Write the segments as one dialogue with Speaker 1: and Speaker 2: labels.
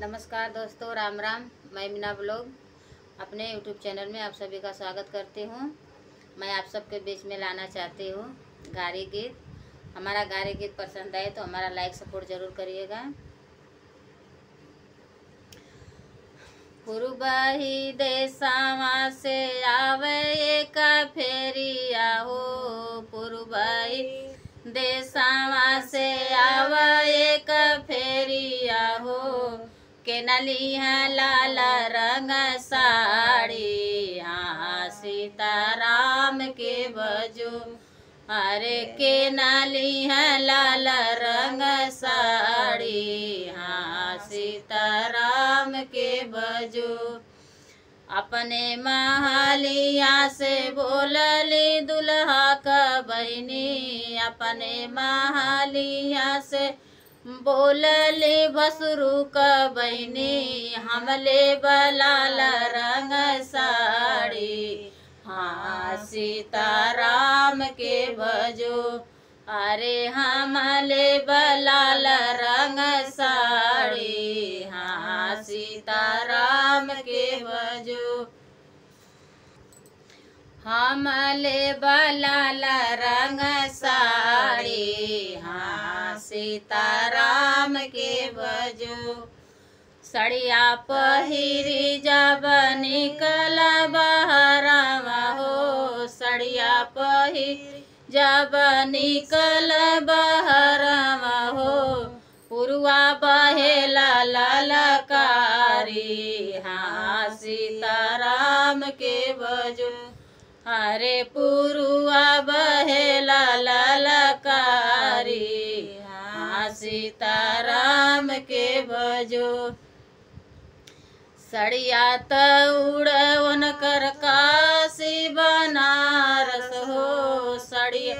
Speaker 1: नमस्कार दोस्तों, राम राम। मैं मीना ब्लॉग अपने यूट्यूब चैनल में आप सभी का स्वागत करती हूँ। मैं आप सबके बीच में लाना चाहती हूँ गारी गीत। हमारा गारी गीत पसंद आए तो हमारा लाइक सपोर्ट ज़रूर करिएगा। पुरबही देशवा से आवे एक फेरिया हो, पुरबही देशवा से आवे एक फेरिया हो, के नलिहा लाल रंग साड़ी, हाँ सीताराम के बजो, अरे के नलिहा लाल रंग साड़ी, हाँ सीताराम के बजो। अपने महलिया से बोलली दुल्हा का बहनी, अपने महलिया से बोलली बसरू का बहनी, हमले बलाल रंग साड़ी, हाँ सीताराम के भजो, अरे हमले बलाल रंग साड़ी, हाँ सीताराम के भजो। हमले बलाल रंग साड़ी, हाँ सीताराम के भजो। सड़िया पहिरी जब निकल बहरवा हो, सड़िया पहिरी जब निकल बहरवा हो, पुरवा बहेला ललकारी, हाँ सीताराम के भजो, अरे पुरवा बहेला ललकारी, हाँ सीताराम के भजो। सड़िया तउड़वन कर काशी बनारस हो, सड़िया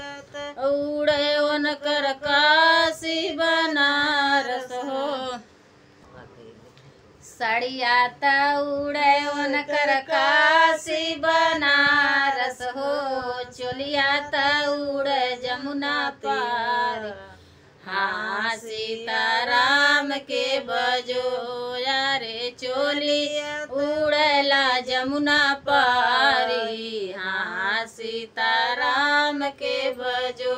Speaker 1: उड़वन कर काशी बनारस हो, सड़िया तउड़वन कर काशी बनारस हो, चोलिया तउड़ जमुना पार, हाँ सीताराम के बजो, यारे चोली उड़ला जमुना पारी, हाँ सीताराम के बजो।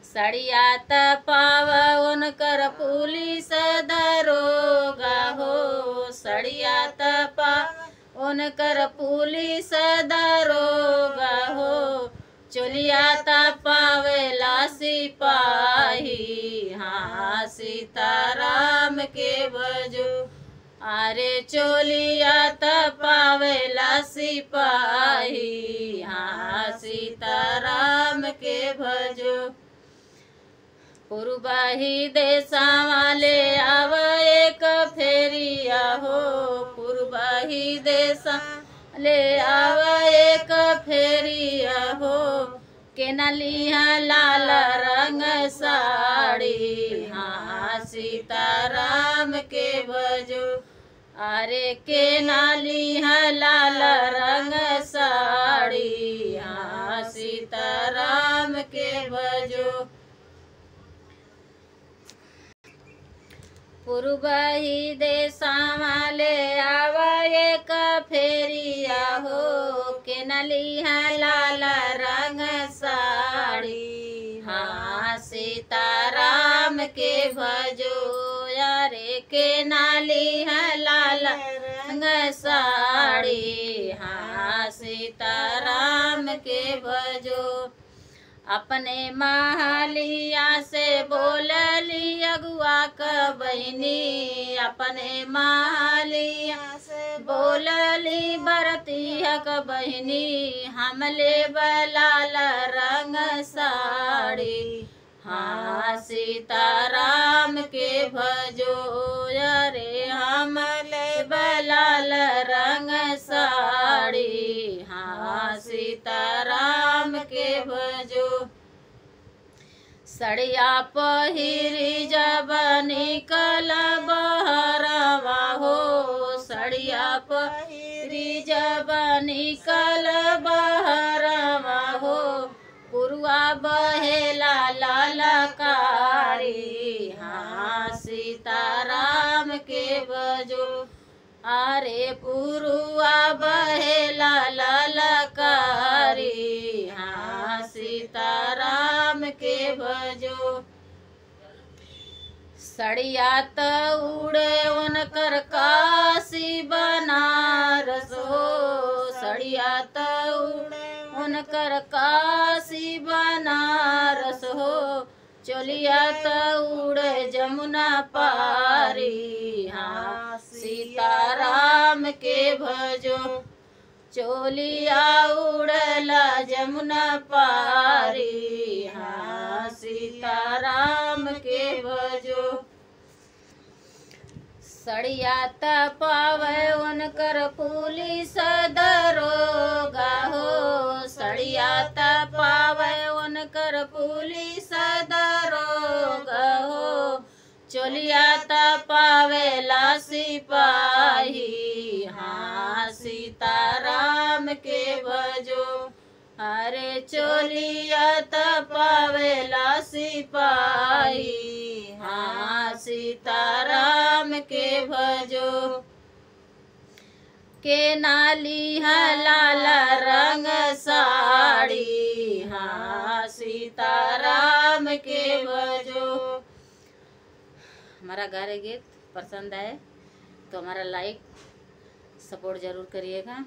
Speaker 1: सड़िया तपावन कर पुलिस दरोगा हो, सड़िया तपावन कर पुलिस दरोगा हो, चोलिया तपावेला सिपाही, हाँ सीताराम के भजो, अरे चोलिया तपावेला सिपाही, हाँ सीताराम के भजो। पुरबही देशवा ले आव एक फेरिया हो, पुरबही देशवा ले आव एक फेरिया हो, के नलिहा लाल रंग साड़ी, हाँ सीताराम के भजो, अरे के नलिहा लाल रंग साड़ी, हाँ सीताराम के भजो। पुरबही देशवा ले आव एक फेरिया हो, के नलिहा लाल रंग साड़ी, हाँ सीताराम के भजो, यारे के नलिहा लाल रंग साड़ी, हाँ सीताराम के भजो। अपने महलिया से बोलली अगुआ का बहनी, अपने महलिया से बोलली बरतिया का बहनी, हमले बलाल रंग साड़ी, हाँ सीताराम के भजो, अरे हमले बलाल रंग साड़ी, हाँ सीताराम के भजो। सड़िया पहिरी जब निकल बहरवा हो, सड़िया पहिरी जब निकल बहरवा हो, पुरवा बहेला ललकारी, हाँ सीताराम के भजो। अरे पुरुआ बहेला ललकारी, हाँ सीताराम के भजो। सड़िया त उड़े उनकर काशी बनारस हो, सड़िया त उड़े उनकर काशी बनारस हो। चोलिया त उड़े जमुना पारी, हाँ सीताराम के भजो। चोलिया उड़ला जमुना पारी, हाँ सीताराम के भजो। सड़िया त पावे उनकर पुलिस दरोगा हो, सड़िया त पावे उनकर पुलिस दरोगा हो। चोलिया त पावेला सिपाही, हाँ सीताराम के भजो। अरे चोलिया त पावेला सिपाही, हाँ सीताराम के भजो। के नाली है लाल रंग साड़ी, हाँ सीताराम के भजो। हमारा गाने गीत पसंद आए तो हमारा लाइक सपोर्ट ज़रूर करिएगा।